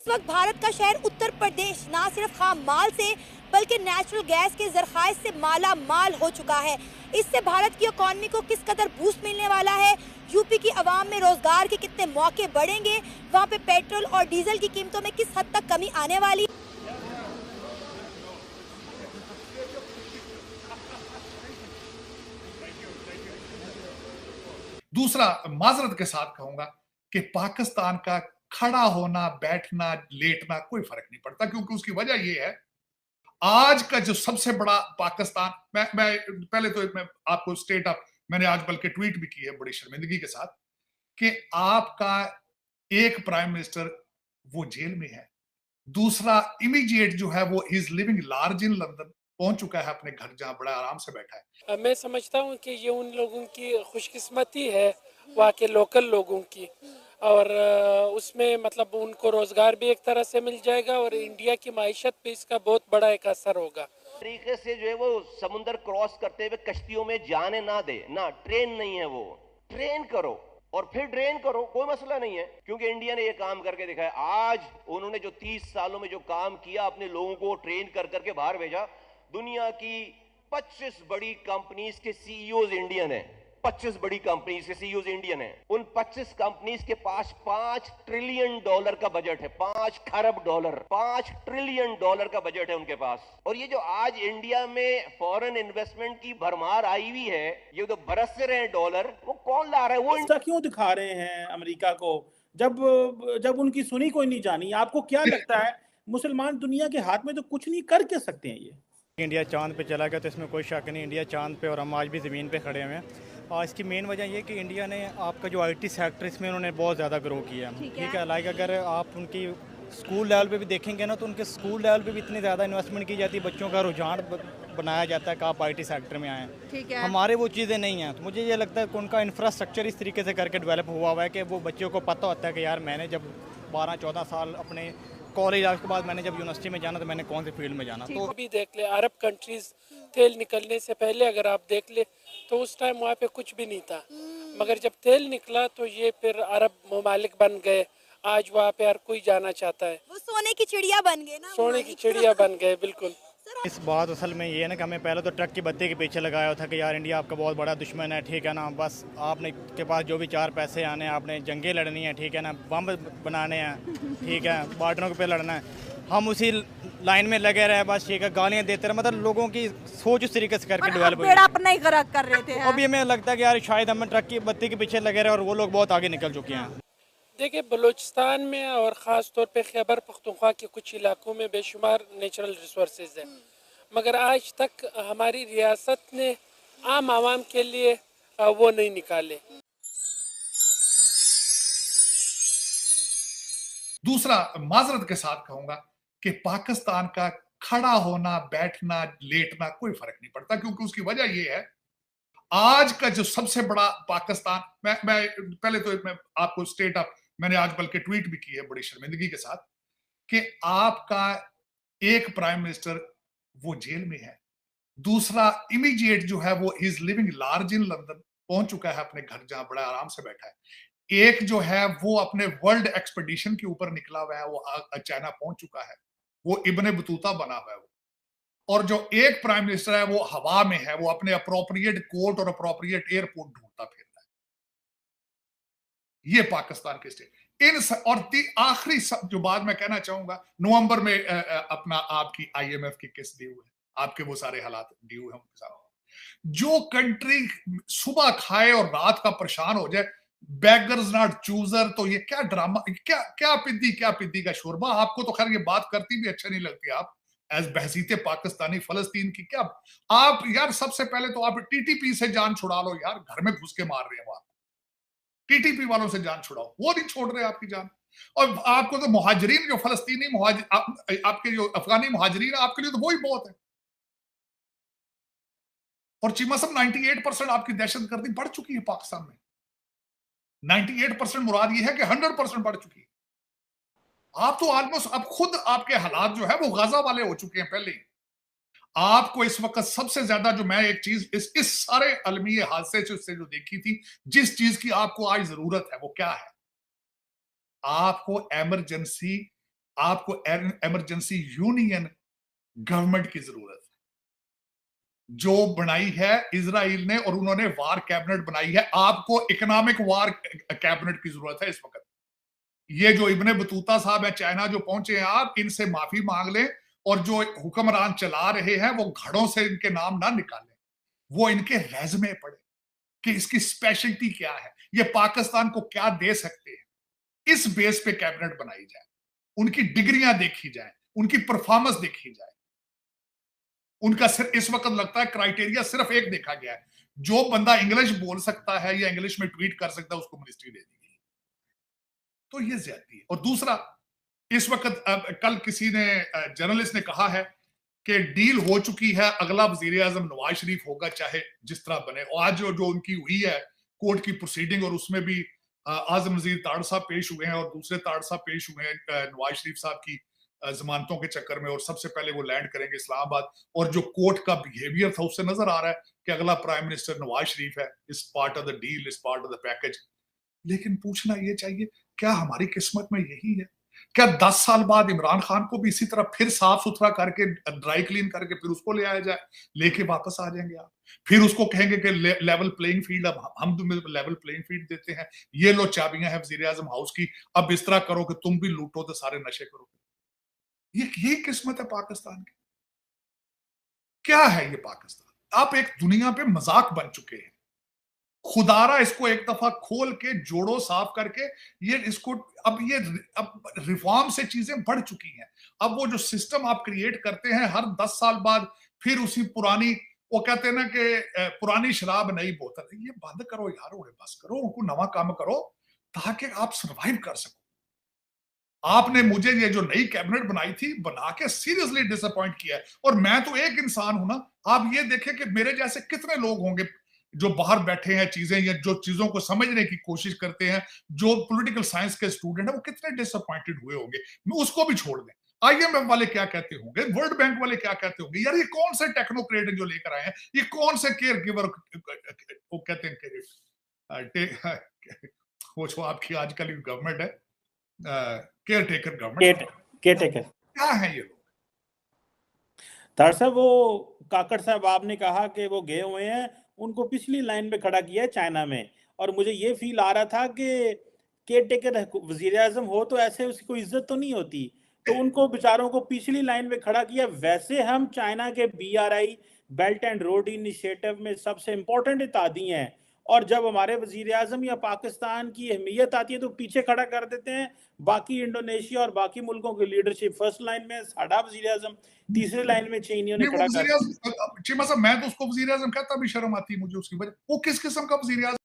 इस वक्त भारत का शहर उत्तर प्रदेश ना सिर्फ खाम माल से बल्कि नेचुरल गैस के जरखाइज से माला माल हो चुका है। इससे भारत की इकॉनमी को किस कदर बूस्ट मिलने वाला है, यूपी की आवाम में रोजगार के कितने मौके बढ़ेंगे, वहाँ पे पेट्रोल और डीजल की कीमतों में किस हद तक कमी आने वाली। दूसरा, माजरत के साथ कहूंगा कि पाकिस्तान का खड़ा होना, बैठना, लेटना कोई फर्क नहीं पड़ता, क्योंकि उसकी वजह यह है आज का जो सबसे बड़ा पाकिस्तान, मैं पहले तो मैं आपको स्टेट अप, मैंने आज बल्कि ट्वीट भी की है बड़ी शर्मिंदगी के साथ कि आपका एक प्राइम मिनिस्टर वो जेल में है, दूसरा इमीडिएट जो है वो is living large in London, पहुंच चुका है अपने घर जहां बड़ा आराम से बैठा है। मैं समझता हूँ कि ये उन लोगों की खुशकिस्मती है, वहाँ के लोकल लोगों की, और उसमें मतलब उनको रोजगार भी एक तरह से मिल जाएगा और इंडिया की माइशत पे इसका बहुत बड़ा एक असर होगा। तरीके से जो है वो समुद्र क्रॉस करते हुए कश्तियों में जाने ना दे ना, ट्रेन नहीं है वो, ट्रेन करो और फिर ड्रेन करो, कोई मसला नहीं है, क्योंकि इंडिया ने ये काम करके दिखाया। आज उन्होंने जो 30 सालों में जो काम किया, अपने लोगों को ट्रेन कर करके बाहर भेजा। दुनिया की 25 बड़ी कंपनीज के सीईओज इंडियन है, 25 बड़ी कंपनीज के सीईओज इंडियन है। उन 25 कंपनीज के पास $5 ट्रिलियन का बजट है, 5 खरब डॉलर, $5 ट्रिलियन का बजट है उनके पास। और ये जो आज इंडिया में फॉरेन इन्वेस्टमेंट की भरमार आई हुई है, ये तो बरस रहे हैं डॉलर, वो कौन ला रहा है? वो ऐसा क्यों दिखा रहे हैं अमेरिका को, जब जब उनकी सुनी कोई नहीं जानी? आपको क्या लगता है, मुसलमान दुनिया के हाथ में तो कुछ नहीं कर के सकते हैं ये? इंडिया चांद पे चला गया तो इसमें कोई शक नहीं, इंडिया चांद पे और हम आज भी ज़मीन पे खड़े हुए हैं। और इसकी मेन वजह ये कि इंडिया ने आपका जो आईटी सेक्टर इसमें उन्होंने बहुत ज़्यादा ग्रो किया है। ठीक है, लाइक अगर आप उनकी स्कूल लेवल पे भी देखेंगे ना, तो उनके स्कूल लेवल पे भी इतनी ज़्यादा इन्वेस्टमेंट की जाती है, बच्चों का रुझान बनाया जाता है कि आप आईटी सेक्टर में आएँ। ठीक है, हमारे वो चीज़ें नहीं हैं, तो मुझे ये लगता है कि उनका इंफ्रास्ट्रक्चर इस तरीके से करके डेवलप हुआ है कि वो बच्चों को पता होता है कि यार मैंने जब 12-14 साल अपने कॉलेज आने के बाद मैंने जब यूनिवर्सिटी में जाना तो मैंने कौन से फील्ड में जाना। तो अभी देख ले, अरब कंट्रीज तेल निकलने से पहले अगर आप देख ले तो उस टाइम वहाँ पे कुछ भी नहीं था, मगर जब तेल निकला तो ये फिर अरब ममालिक बन गए। आज वहाँ पे हर कोई जाना चाहता है, वो सोने की चिड़िया बन गए ना, सोने की चिड़िया बन गए। बिल्कुल। इस बात असल में ये है ना कि हमें पहले तो ट्रक की बत्ती के पीछे लगाया था कि यार इंडिया आपका बहुत बड़ा दुश्मन है, ठीक है ना, बस आपने के पास जो भी 4 पैसे आने, आपने जंगें लड़नी है, ठीक है ना, बम बनाने हैं, ठीक है, बॉर्डरों पे लड़ना है, हम उसी लाइन में लगे रहे, बस ठीक है, गालियाँ देते रहे। मतलब लोगों की सोच उस तरीके से करके डेवलप हुई। अपना ही गरक कर रहे थे। अभी हमें लगता है कि यार शायद हम ट्रक की बत्ती के पीछे लगे रहे और वो लोग बहुत आगे निकल चुके हैं। देखिए, बलूचिस्तान में और ख़ास तौर पे खैबर पख्तूनख्वा के कुछ इलाकों में बेशुमार नेचुरल रिसोर्सेज है, मगर आज तक हमारी रियासत ने आम आवाम के लिए वो नहीं निकाले। दूसरा, माजरत के साथ कहूंगा कि पाकिस्तान का खड़ा होना, बैठना, लेटना कोई फर्क नहीं पड़ता, क्योंकि उसकी वजह यह है आज का जो सबसे बड़ा पाकिस्तान, मैं पहले तो मैं आपको स्टेट अप, मैंने आज बल्कि ट्वीट भी की है बड़ी शर्मिंदगी के साथ कि आपका एक प्राइम मिनिस्टर वो जेल में है, दूसरा इमीडिएट जो है वो is living large in London, पहुंच चुका है अपने घर जहां बड़ा आराम से बैठा है। एक जो है वो अपने वर्ल्ड एक्सपेडिशन के ऊपर निकला हुआ है, वो चाइना पहुंच चुका है, वो इब्ने बतूता बना हुआ है वो। और जो एक प्राइम मिनिस्टर है वो हवा में है, वो अपने अप्रोप्रिएट कोर्ट और अप्रोप्रिएट एयरपोर्ट ढूंढता फिर रहा है। ये पाकिस्तान के स्टेट और आखिरी जो बात मैं कहना चाहूंगा, नवंबर में अपना आपकी आईएमएफ की किस्त ड्यू है, आपके वो सारे हालात ड्यू है उनके साथ। जो कंट्री सुबह खाए और रात का परेशान हो जाए, बेगर्स नॉट चूजर, तो ये क्या ड्रामा, क्या पिद्दी का शोरबा। आपको तो खैर ये बात करती भी अच्छा नहीं लगती, आप एज बहसीते पाकिस्तानी फलस्तीन की क्या आप यार, सबसे पहले तो आप टीटीपी से जान छुड़ा लो यार, घर में घुस के मार रहे हैं वो, टीटीपी वालों से जान छुड़ाओ, वो नहीं छोड़ रहे आपकी जान। और आपको तो मुहाजिरीन, जो फलस्तीनी आपके जो अफगानी मुहाजिरीन, आपके लिए तो वही बहुत है। और चिमसम 98% आपकी दहशतगर्दी बढ़ चुकी है पाकिस्तान में, 98% मुराद ये है कि 100% बढ़ चुकी है। आप तो ऑलमोस्ट, अब खुद आपके हालात जो है वो गाजा वाले हो चुके हैं पहले ही। आपको इस वक्त सबसे ज्यादा जो मैं एक चीज इस सारे अलमी हादसे से जो देखी थी, जिस चीज की आपको आज जरूरत है वो क्या है? आपको इमरजेंसी आपको इमरजेंसी यूनियन गवर्नमेंट की जरूरत है, जो बनाई है इजराइल ने, और उन्होंने वार कैबिनेट बनाई है। आपको इकोनॉमिक वार कैबिनेट की जरूरत है इस वक्त। ये जो इब्ने बतूता साहब है चाइना जो पहुंचे हैं, आप इनसे माफी मांग लें, और जो हुक्मरान चला रहे हैं वो घड़ों से इनके नाम ना निकालें, वो इनके रेज़मे पढ़े कि इसकी स्पेशलिटी क्या है, ये पाकिस्तान को क्या दे सकते हैं। इस बेस पे कैबिनेट बनाई जाए, उनकी डिग्रियां देखी जाए, उनकी परफॉर्मेंस देखी जाए। उनका सिर्फ इस वक्त लगता है क्राइटेरिया सिर्फ एक देखा गया है, जो बंदा इंग्लिश बोल सकता है या इंग्लिश में ट्वीट कर सकता है उसको मिनिस्ट्री दे दी गई। तो ये ज्यादती है। और दूसरा, इस वक्त कल किसी ने जर्नलिस्ट ने कहा है कि डील हो चुकी है, अगला वजीर आजम नवाज शरीफ होगा चाहे जिस तरह बने। और आज जो उनकी हुई है कोर्ट की प्रोसीडिंग, और उसमें भी आजम नजीर ताड़ साहब पेश हुए हैं और दूसरे ताड़ साहब पेश हुए हैं नवाज शरीफ साहब की जमानतों के चक्कर में, और सबसे पहले वो लैंड करेंगे इस्लामाबाद। और जो कोर्ट का बिहेवियर था उससे नजर आ रहा है कि अगला प्राइम मिनिस्टर नवाज शरीफ है, इस पार्ट ऑफ द डील, इस पार्ट ऑफ द पैकेज। लेकिन पूछना ये चाहिए, क्या हमारी किस्मत में यही है? क्या 10 साल बाद इमरान खान को भी इसी तरह फिर साफ सुथरा करके ड्राई क्लीन करके फिर उसको ले आया जाए, लेके वापस आ जाएंगे आप? फिर उसको कहेंगे कि लेवल प्लेइंग फील्ड, अब हम तुम्हें लेवल प्लेइंग फील्ड देते हैं, ये लो चाबियां हैं वजीर आजम हाउस की, अब इस तरह करो कि तुम भी लूटो तो सारे नशे करो। ये यही किस्मत है पाकिस्तान की। क्या है ये पाकिस्तान? आप एक दुनिया पे मजाक बन चुके हैं। खुदारा इसको एक दफा खोल के जोड़ो, साफ करके, ये इसको अब रिफॉर्म से चीजें बढ़ चुकी हैं। अब वो जो सिस्टम आप क्रिएट करते हैं हर 10 साल बाद फिर उसी पुरानी, वो कहते हैं ना कि पुरानी शराब नई बोतल, ये बंद करो यार, उन्हें बस करो, उनको नवा काम करो ताकि आप सरवाइव कर सको। आपने मुझे ये जो नई कैबिनेट बनाई थी बना के सीरियसली डिसअपॉइंट किया है। और मैं तो एक इंसान हूं ना, आप ये देखें कि मेरे जैसे कितने लोग होंगे जो बाहर बैठे हैं, चीजें या जो चीजों को समझने की कोशिश करते हैं, जो पॉलिटिकल साइंस के स्टूडेंट है, वो कितने डिसअपॉइंटेड हुए होंगे। मैं उसको भी छोड़ दें, आईएमएफ वाले क्या कहते होंगे, वर्ल्ड बैंक वाले क्या कहते होंगे, यार ये कौन से टेक्नोक्रेट जो लेकर आए हैं, ये कौन से केयर गिवर, वो कहते हैं वो जो आपकी आजकल गवर्नमेंट है, care taker government, care taker क्या है ये लोग? तार साहब, वो काकड़ साहब आपने कहा कि वो गए हुए हैं, उनको पिछली लाइन में खड़ा किया है चाइना में, और मुझे ये फील आ रहा था कि केयर टेकर वजीर आजम हो तो ऐसे उसकी कोई इज्जत तो नहीं होती, तो उनको बेचारों को पिछली लाइन में खड़ा किया। वैसे हम चाइना के BRI belt and road initiative में सबसे इंपॉर्टेंट इत्यादी हैं, और जब हमारे वजीर आजम या पाकिस्तान की अहमियत आती है तो पीछे खड़ा कर देते हैं। बाकी इंडोनेशिया और बाकी मुल्कों की लीडरशिप फर्स्ट लाइन में, साडा वजीर आजम तीसरी लाइन में चीनियों ने खड़ा कर। चीमा साहब, मैं तो उसको वजीर आजम कहता भी शर्म आती है मुझे उसकी वजह। वो किस किस्म का वजीर आजम